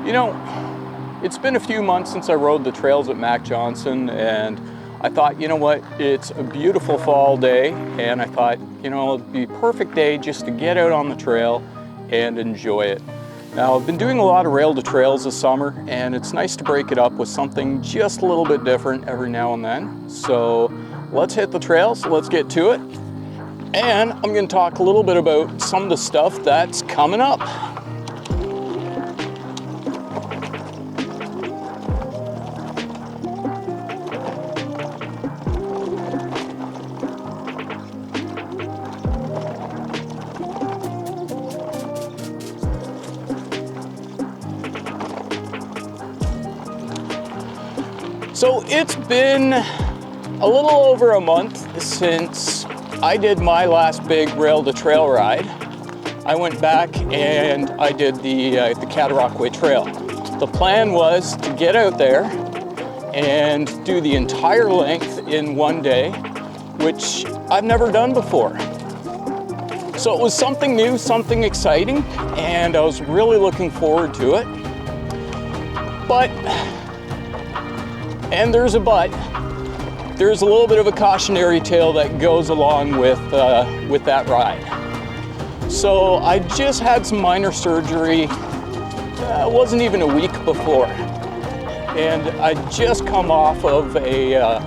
You know, it's been a few months since I rode the trails at Mac Johnson, and I thought, you know what, it's a beautiful fall day, and I thought, you know, it'd be a perfect day just to get out on the trail and enjoy it. Now, I've been doing a lot of rail to trails this summer, and it's nice to break it up with something just a little bit different every now and then. So let's hit the trails, let's get to it. And I'm going to talk a little bit about some of the stuff that's coming up. So it's been a little over a month since I did my last big rail to trail ride. I went back and I did the Cataraqui Trail. The plan was to get out there and do the entire length in one day, which I've never done before. So it was something new, something exciting, and I was really looking forward to it. But, and there's a but, there's a little bit of a cautionary tale that goes along with that ride. So I just had some minor surgery, it wasn't even a week before, and I'd just come off of a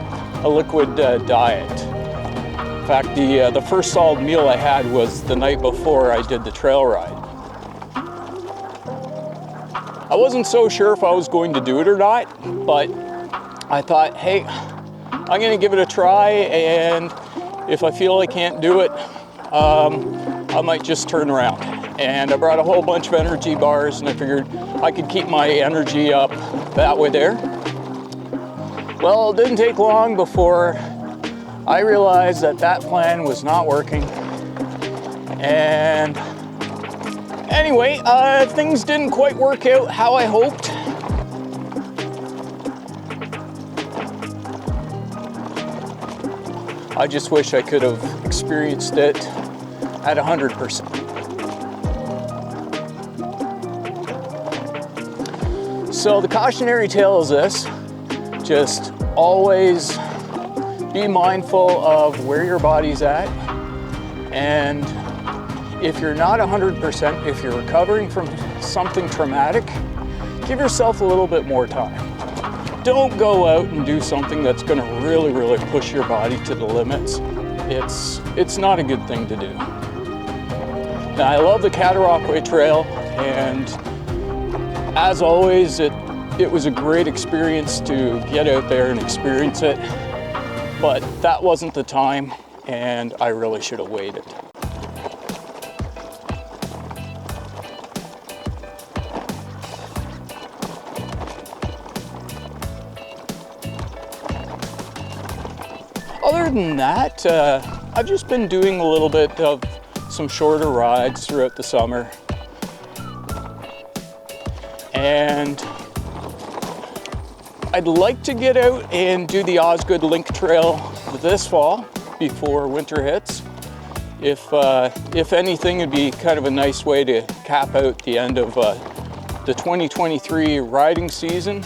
liquid diet. In fact, the first solid meal I had was the night before I did the trail ride. I wasn't so sure if I was going to do it or not, but I thought, hey, I'm gonna give it a try, and if I feel I can't do it, I might just turn around. And I brought a whole bunch of energy bars, and I figured I could keep my energy up that way there. Well, it didn't take long before I realized that that plan was not working. And anyway, things didn't quite work out how I hoped. I just wish I could have experienced it at 100%. So the cautionary tale is this: just always be mindful of where your body's at. And if you're not 100%, if you're recovering from something traumatic, give yourself a little bit more time. Don't go out and do something that's going to really, really push your body to the limits. It's not a good thing to do. Now, I love the Cataraqui Trail, and as always, it was a great experience to get out there and experience it, but that wasn't the time, and I really should have waited. Other than that, I've just been doing a little bit of some shorter rides throughout the summer. And I'd like to get out and do the Osgood Link Trail this fall before winter hits. If anything, it'd be kind of a nice way to cap out the end of the 2023 riding season.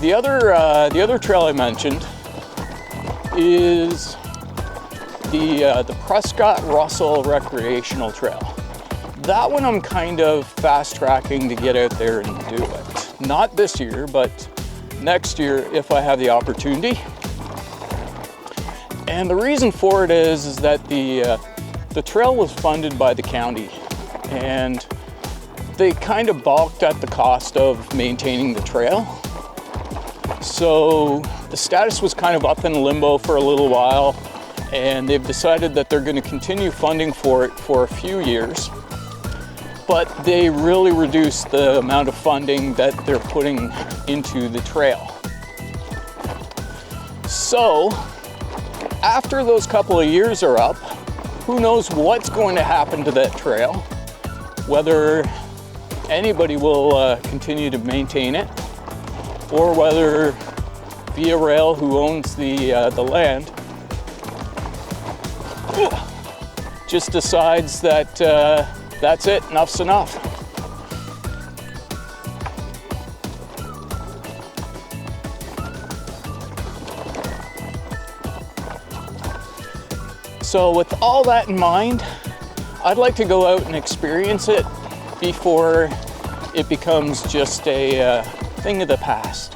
The other trail I mentioned is the Prescott Russell Recreational Trail. That one I'm kind of fast tracking to get out there and do it. Not this year, but next year if I have the opportunity. And the reason for it is that the trail was funded by the county, and they kind of balked at the cost of maintaining the trail. So the status was kind of up in limbo for a little while, and they've decided that they're going to continue funding for it for a few years, but they really reduced the amount of funding that they're putting into the trail. So after those couple of years are up, who knows what's going to happen to that trail, whether anybody will continue to maintain it. or whether Via Rail, who owns the land, just decides that that's it, enough's enough. So with all that in mind, I'd like to go out and experience it before it becomes just a thing of the past.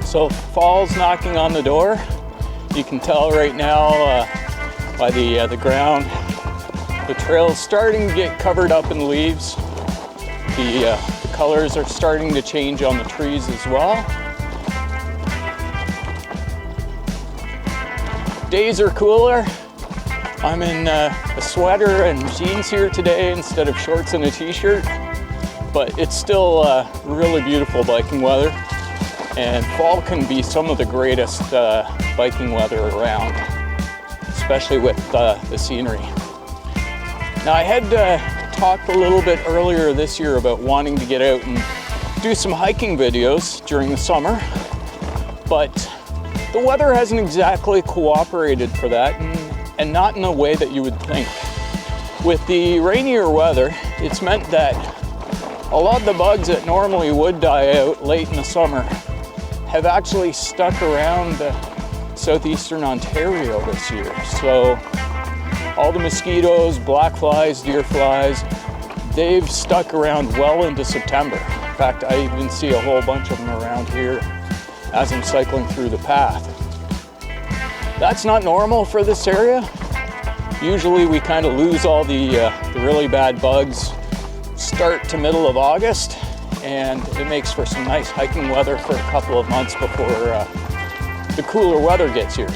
So fall's knocking on the door. You can tell right now by the ground, the trail's starting to get covered up in leaves. The colors are starting to change on the trees as well. Days are cooler. I'm in a sweater and jeans here today instead of shorts and a t-shirt, but it's still really beautiful biking weather. And fall can be some of the greatest biking weather around, especially with the scenery. Now, I had talked a little bit earlier this year about wanting to get out and do some hiking videos during the summer, but the weather hasn't exactly cooperated for that, and not in a way that you would think. With the rainier weather, it's meant that a lot of the bugs that normally would die out late in the summer have actually stuck around southeastern Ontario this year. So all the mosquitoes, black flies, deer flies, they've stuck around well into September. In fact, I even see a whole bunch of them around here as I'm cycling through the path. That's not normal for this area. Usually we kind of lose all the really bad bugs start to middle of August, and it makes for some nice hiking weather for a couple of months before the cooler weather gets here.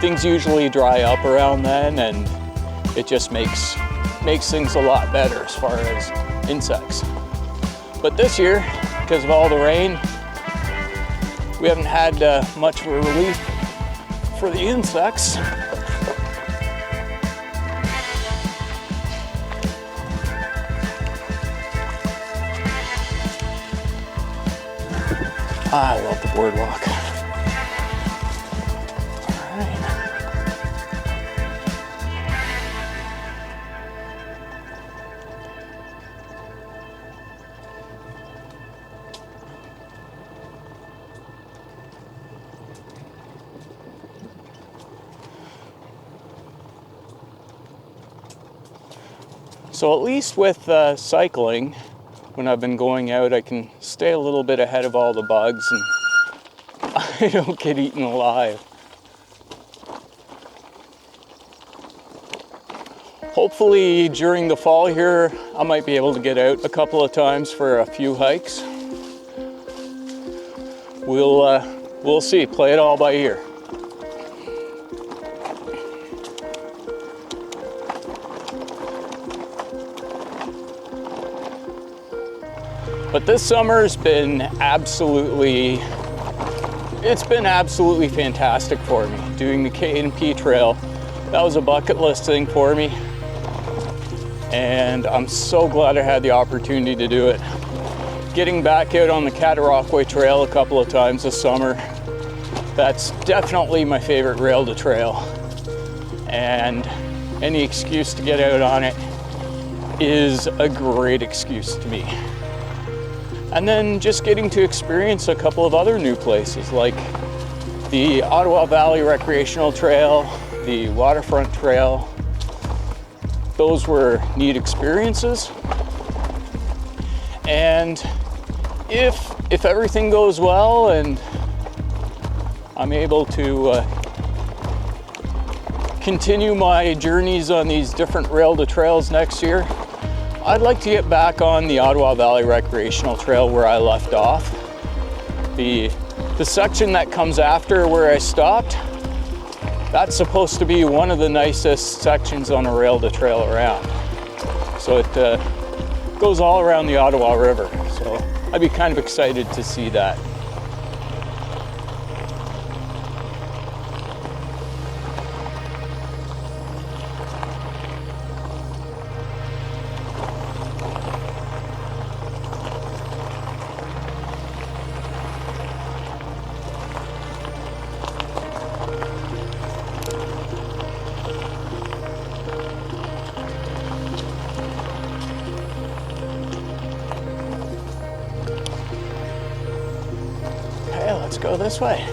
Things usually dry up around then, and it just makes things a lot better as far as insects. But this year, because of all the rain, we haven't had much of a relief for the insects. I love the boardwalk. All right. So at least with cycling, when I've been going out, I can stay a little bit ahead of all the bugs and I don't get eaten alive. Hopefully during the fall here, I might be able to get out a couple of times for a few hikes. We'll see, play it all by ear. But this summer's been absolutely fantastic for me. Doing the K&P Trail, that was a bucket list thing for me. And I'm so glad I had the opportunity to do it. Getting back out on the Cataraqui Trail a couple of times this summer, that's definitely my favorite rail to trail. And any excuse to get out on it is a great excuse to me. And then just getting to experience a couple of other new places like the Ottawa Valley Recreational Trail, the Waterfront Trail. Those were neat experiences. And if everything goes well and I'm able to continue my journeys on these different rail to trails next year, I'd like to get back on the Ottawa Valley Recreational Trail where I left off. The section that comes after where I stopped, that's supposed to be one of the nicest sections on a rail to trail around. So it goes all around the Ottawa River. So I'd be kind of excited to see that. Let's go this way.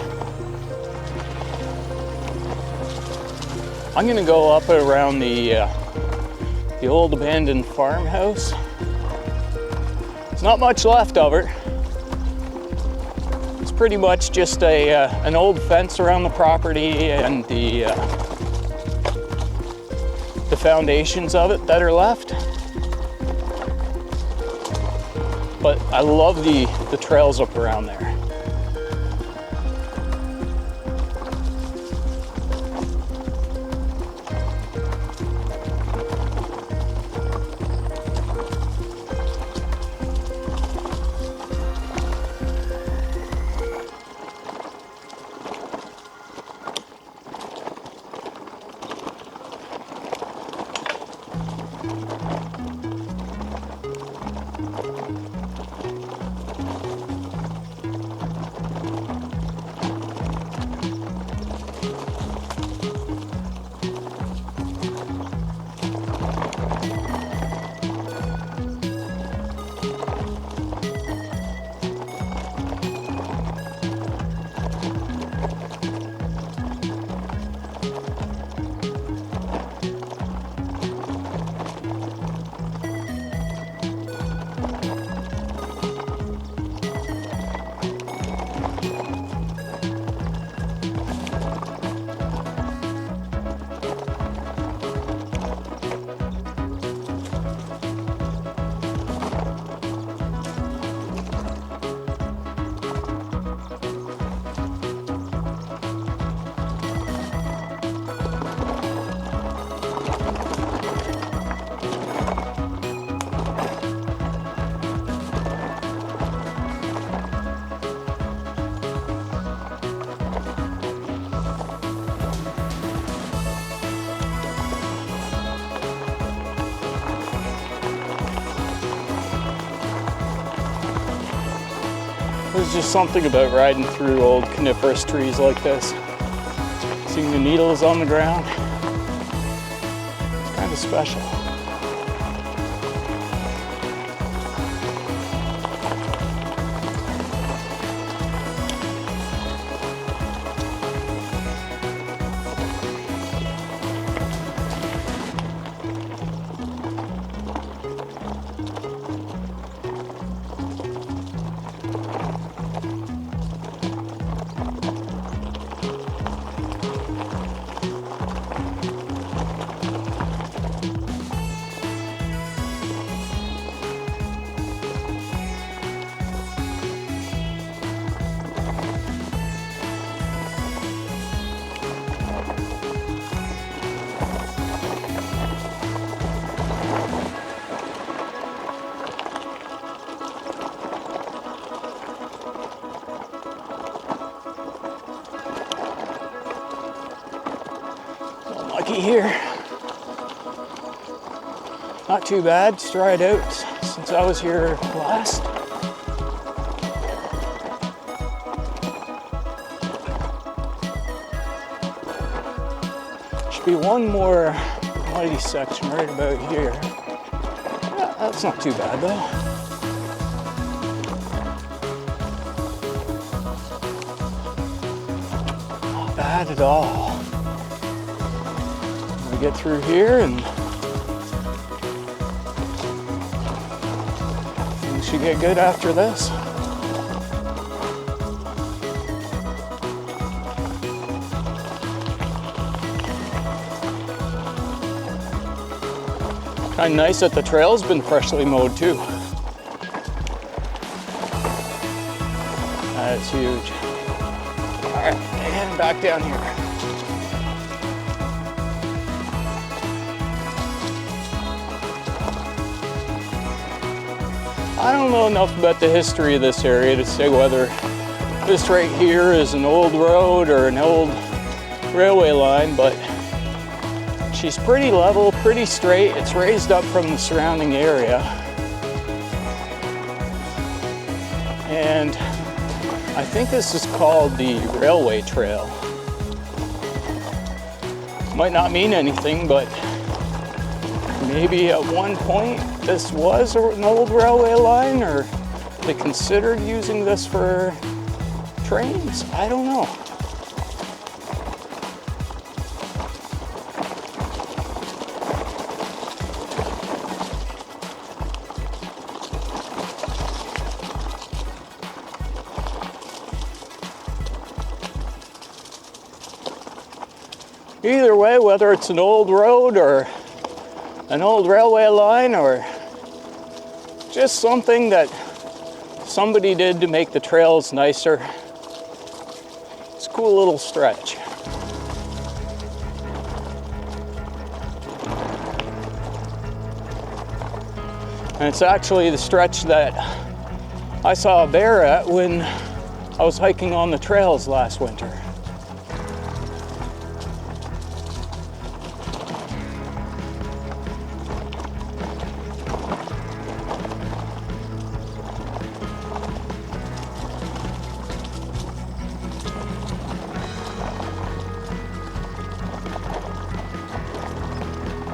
I'm gonna go up around the old abandoned farmhouse. There's not much left of it. It's pretty much just an old fence around the property and the foundations of it that are left. But I love the trails up around there. There's just something about riding through old coniferous trees like this. Seeing the needles on the ground. It's kind of special. here. Not too bad, it's dried out since I was here last. Should be one more muddy section right about here. Yeah, that's not too bad though. Not bad at all. We get through here and things should get good after this. Kind of nice that the trail's been freshly mowed too. That's huge. All right, and back down here. I don't know enough about the history of this area to say whether this right here is an old road or an old railway line, but she's pretty level, pretty straight. It's raised up from the surrounding area. And I think this is called the Railway Trail. Might not mean anything, but maybe at one point this was an old railway line, or they considered using this for trains. I don't know. Either way, whether it's an old road or an old railway line or just something that somebody did to make the trails nicer, it's a cool little stretch. And it's actually the stretch that I saw a bear at when I was hiking on the trails last winter.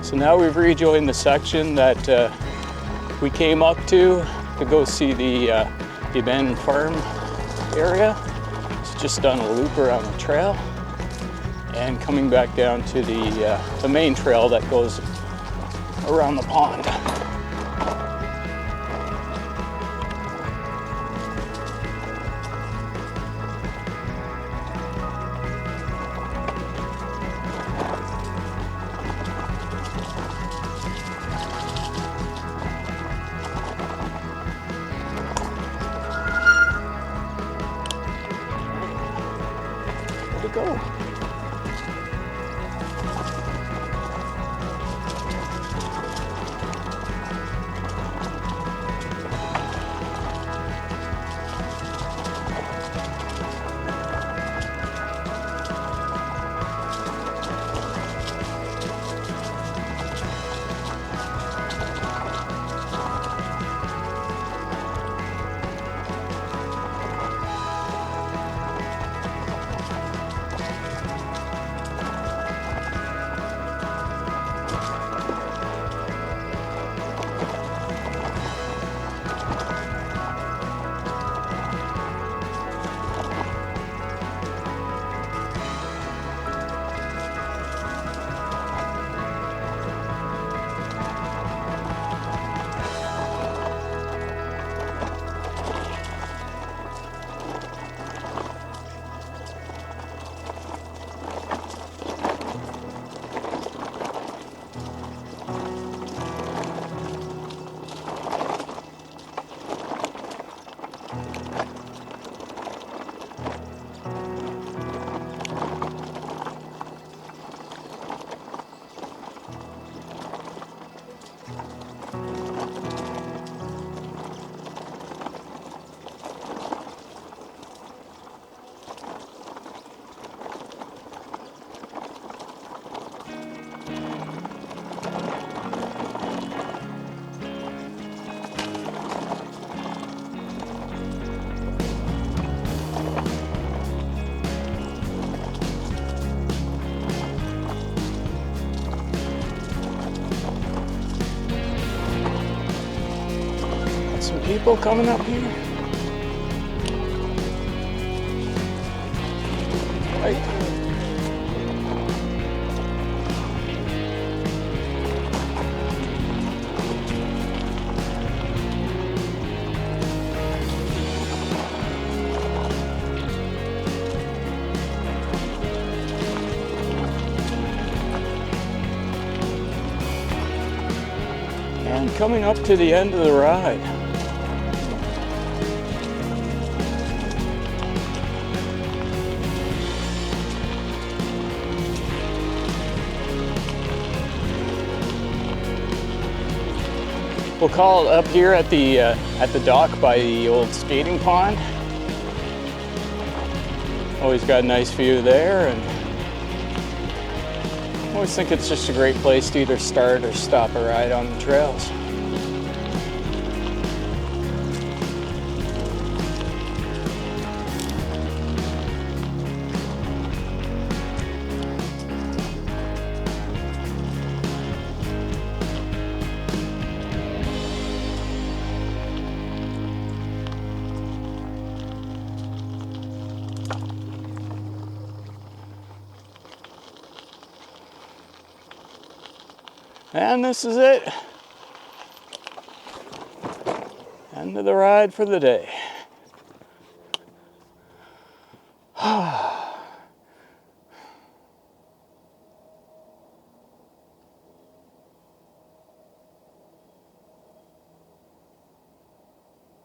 So now we've rejoined the section that we came up to go see the abandoned farm area. It's just done a loop around the trail and coming back down to the main trail that goes around the pond. Go. people coming up here? Right. And coming up to the end of the ride. We'll call it up here at the dock by the old skating pond. Always got a nice view there, and I always think it's just a great place to either start or stop a ride on the trails. And this is it. End of the ride for the day.